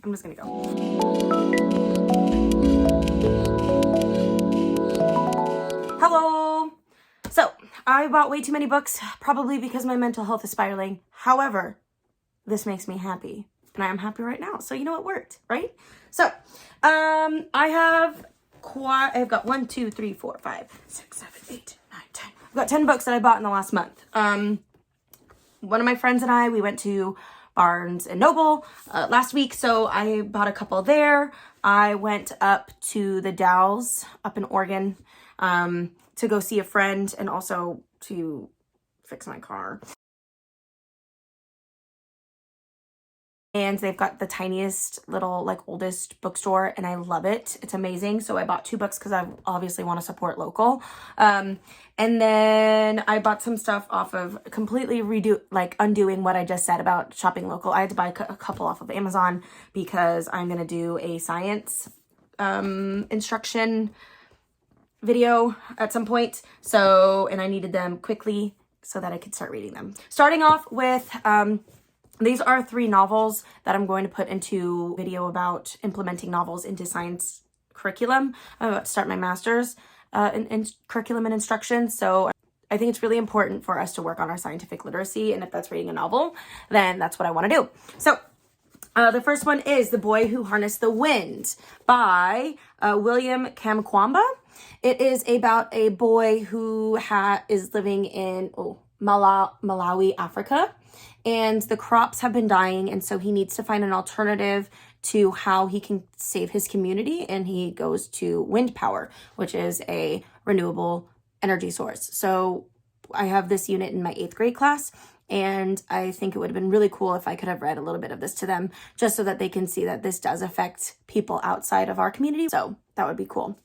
I'm just gonna go. Hello. So I bought way too many books, probably because my mental health is spiraling. However, this makes me happy, and I am happy right now. So you know, it worked, right? So I've got 1, 2, 3, 4, 5, 6, 7, 8, 9, 10. I've got 10 books that I bought in the last month. One of my friends and I, we went to Barnes and Noble last week, so I bought a couple there. I went up to the Dalles up in Oregon to go see a friend and also to fix my car. And they've got the tiniest little, like, oldest bookstore, and I love it. It's amazing. So I bought 2 books because I obviously want to support local. And then I bought some stuff off of completely undoing what I just said about shopping local. I had to buy a couple off of Amazon because I'm going to do a science instruction video at some point. So, and I needed them quickly so that I could start reading them. Starting off with, these are 3 novels that I'm going to put into video about implementing novels into science curriculum. I'm about to start my master's in curriculum and instruction. So I think it's really important for us to work on our scientific literacy. And if that's reading a novel, then that's what I want to do. So the first one is The Boy Who Harnessed the Wind by William Kamkwamba. It is about a boy who is living in Malawi, Africa. And the crops have been dying, and so he needs to find an alternative to how he can save his community, and he goes to wind power, which is a renewable energy source. So I have this unit in my 8th grade class, and I think it would have been really cool if I could have read a little bit of this to them, just so that they can see that this does affect people outside of our community. So that would be cool.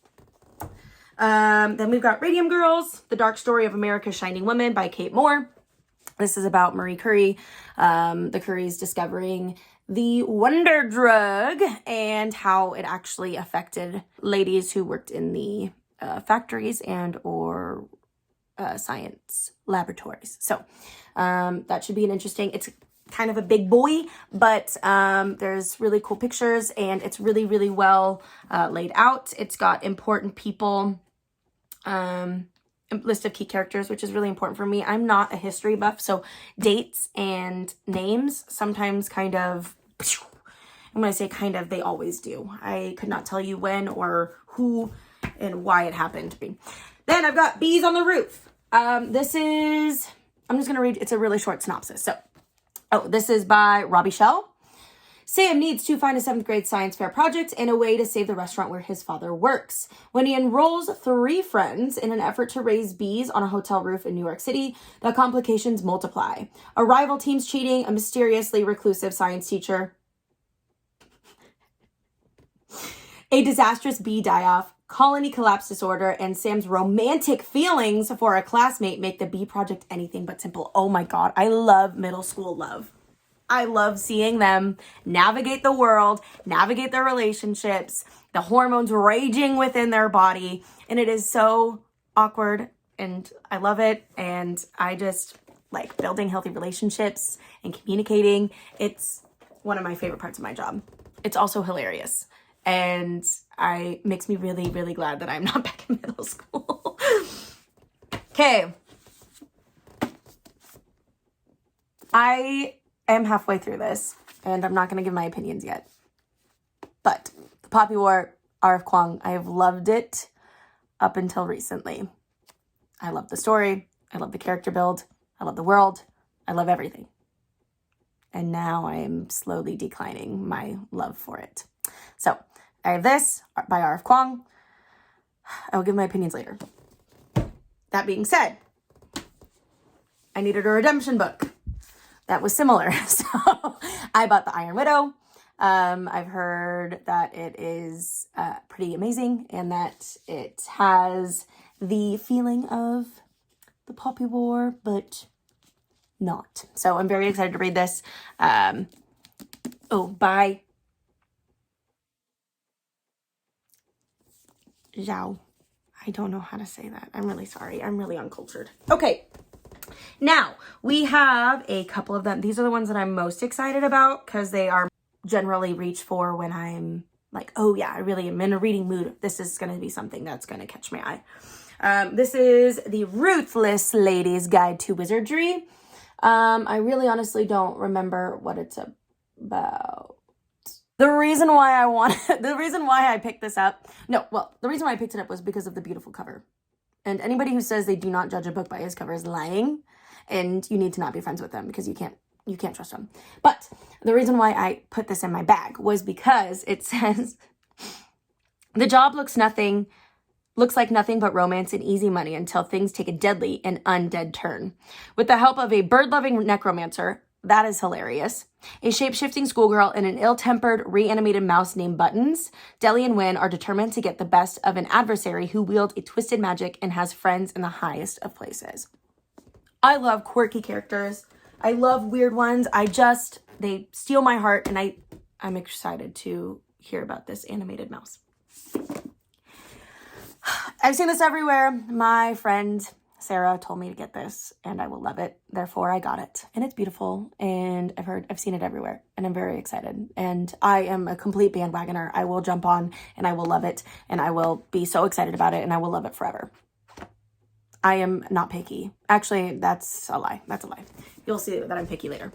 Then we've got Radium Girls, The Dark Story of America's Shining Woman by Kate Moore. This is about Marie Curie, the Curies discovering the wonder drug and how it actually affected ladies who worked in the factories and or science laboratories. So that should be an interesting, it's kind of a big boy, but there's really cool pictures and it's really, really well laid out. It's got important people, list of key characters, which is really important for me. I'm not a history buff, so dates and names sometimes kind of, and when I say kind of, they always do. I could not tell you when or who and why it happened to be. Then I've got Bees on the Roof. I'm just going to read, it's a really short synopsis. So, this is by Robbie Shell. Sam needs to find a 7th grade science fair project and a way to save the restaurant where his father works. When he enrolls 3 friends in an effort to raise bees on a hotel roof in New York City, the complications multiply. A rival team's cheating, a mysteriously reclusive science teacher, a disastrous bee die-off, colony collapse disorder, and Sam's romantic feelings for a classmate make the bee project anything but simple. Oh my God, I love middle school love. I love seeing them navigate the world, navigate their relationships, the hormones raging within their body. And it is so awkward and I love it. And I just like building healthy relationships and communicating. It's one of my favorite parts of my job. It's also hilarious. And makes me really, really glad that I'm not back in middle school. Okay. I am halfway through this, and I'm not going to give my opinions yet. But The Poppy War, R.F. Kuang, I have loved it up until recently. I love the story. I love the character build. I love the world. I love everything. And now I am slowly declining my love for it. So I have this by R.F. Kuang. I will give my opinions later. That being said, I needed a redemption book that was similar. So I bought The Iron Widow. I've heard that it is pretty amazing and that it has the feeling of the Poppy War, but not. So I'm very excited to read this. By Zhao. I don't know how to say that. I'm really sorry. I'm really uncultured. Okay. Now, we have a couple of them. These are the ones that I'm most excited about because they are generally reach for when I'm like, oh yeah, I really am in a reading mood. This is going to be something that's going to catch my eye. This is the Ruthless Lady's Guide to Wizardry. I really honestly don't remember what it's about. The reason why I picked this up, the reason why I picked it up was because of the beautiful cover. And anybody who says they do not judge a book by its cover is lying, and you need to not be friends with them because you can't trust them. But the reason why I put this in my bag was because it says, the job looks like nothing but romance and easy money until things take a deadly and undead turn. With the help of a bird-loving necromancer, that is hilarious, a shape-shifting schoolgirl, and an ill-tempered, reanimated mouse named Buttons, Deli and Win are determined to get the best of an adversary who wields a twisted magic and has friends in the highest of places. I love quirky characters. I love weird ones. They steal my heart, and I'm excited to hear about this animated mouse. I've seen this everywhere. My friend Sarah told me to get this, and I will love it. Therefore, I got it, and it's beautiful, and I've seen it everywhere, and I'm very excited, and I am a complete bandwagoner. I will jump on, and I will love it, and I will be so excited about it, and I will love it forever. I am not picky. Actually, that's a lie. You'll see that I'm picky later.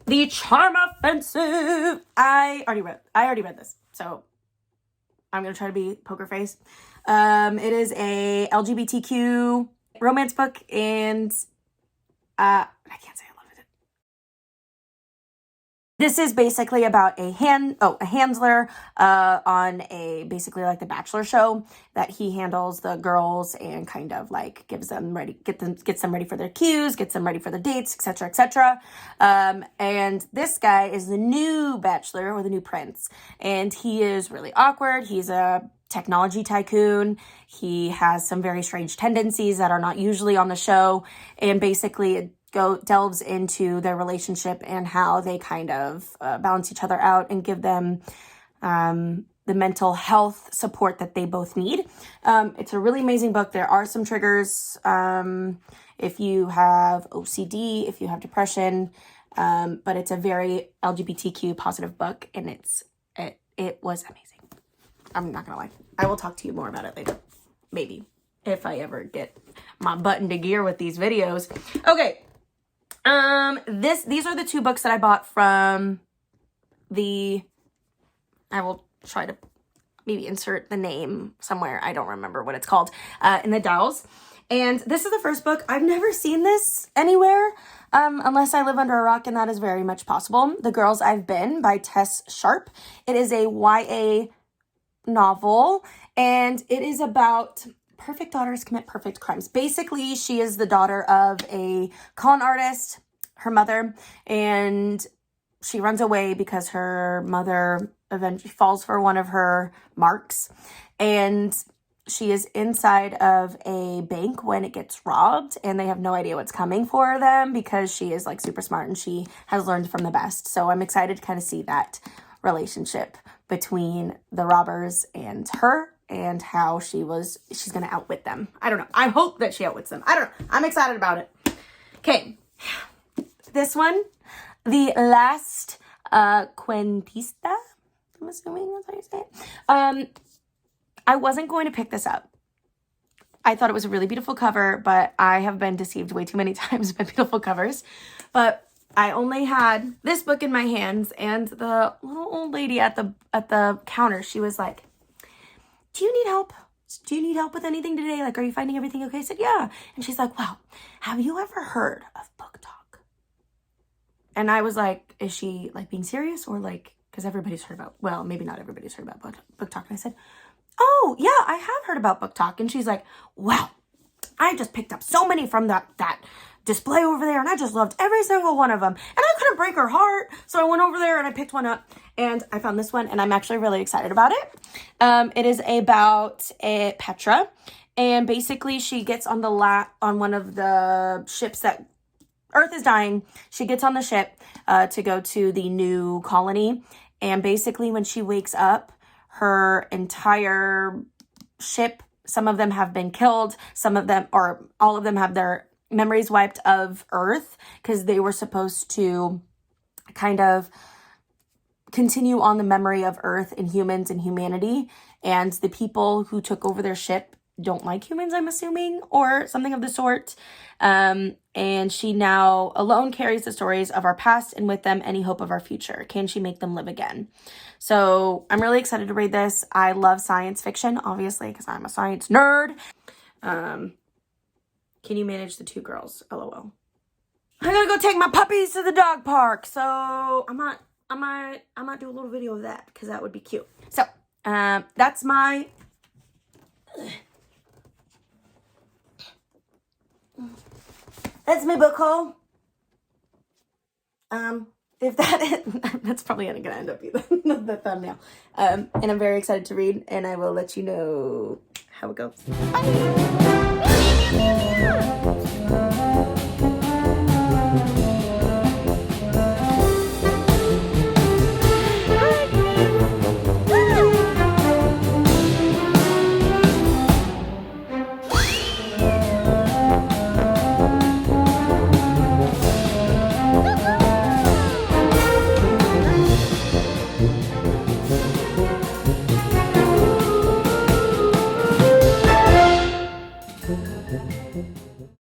The Charm Offensive. I already read this, so I'm going to try to be poker face. It is a LGBTQ romance book, and I can't say I love it. This is basically about a handler on basically like the Bachelor show, that he handles the girls and kind of like gets them ready for their cues, gets them ready for the dates, etc., etc. And this guy is the new bachelor, or the new prince, and he is really awkward. He's a technology tycoon. He has some very strange tendencies that are not usually on the show, and basically delves into their relationship and how they kind of balance each other out and give them the mental health support that they both need. It's a really amazing book. There are some triggers if you have OCD, if you have depression, but it's a very LGBTQ positive book, and it was amazing. I'm not gonna lie. I will talk to you more about it later. Maybe. If I ever get my butt into gear with these videos. Okay. These are the two books that I bought from I will try to maybe insert the name somewhere. I don't remember what it's called, in the Dowels. And this is the first book. I've never seen this anywhere, unless I live under a rock, and that is very much possible. The Girls Ive Been by Tess Sharp. It is a YA novel, and it is about perfect daughters commit perfect crimes. Basically, she is the daughter of a con artist, her mother, and she runs away because her mother eventually falls for one of her marks, and she is inside of a bank when it gets robbed, and they have no idea what's coming for them because she is like super smart and she has learned from the best. So I'm excited to kind of see that relationship between the robbers and her, and how she's going to outwit them. I don't know. I hope that she outwits them. I don't know. I'm excited about it. Okay. This one, the Last Quintista. I'm assuming that's how you say it. I wasn't going to pick this up. I thought it was a really beautiful cover, but I have been deceived way too many times by beautiful covers. But I only had this book in my hands, and the little old lady at the counter, she was like, do you need help? Do you need help with anything today? Like, are you finding everything okay? I said, yeah. And she's like, wow, have you ever heard of book talk? And I was like, is she like being serious, or like, because everybody's heard about, well, maybe not everybody's heard about book talk. And I said, oh yeah, I have heard about book talk. And she's like, wow, I just picked up so many from that display over there, and I just loved every single one of them, and I couldn't break her heart, so I went over there and I picked one up, and I found this one, and I'm actually really excited about it. It is about Petra, and basically she gets on one of the ships that Earth is dying. She gets on the ship to go to the new colony, and basically when she wakes up, her entire ship, some of them have been killed, some of them, or all of them, have their memories wiped of Earth, because they were supposed to kind of continue on the memory of Earth and humans and humanity. And the people who took over their ship don't like humans, I'm assuming, or something of the sort. And she now alone carries the stories of our past, and with them, any hope of our future. Can she make them live again? So I'm really excited to read this. I love science fiction, obviously, because I'm a science nerd. Can you manage the 2 girls? LOL. I gotta go take my puppies to the dog park. So I might do a little video of that, because that would be cute. So that's my book haul. If that is, that's probably gonna end up being the thumbnail. And I'm very excited to read, and I will let you know how it goes. Bye.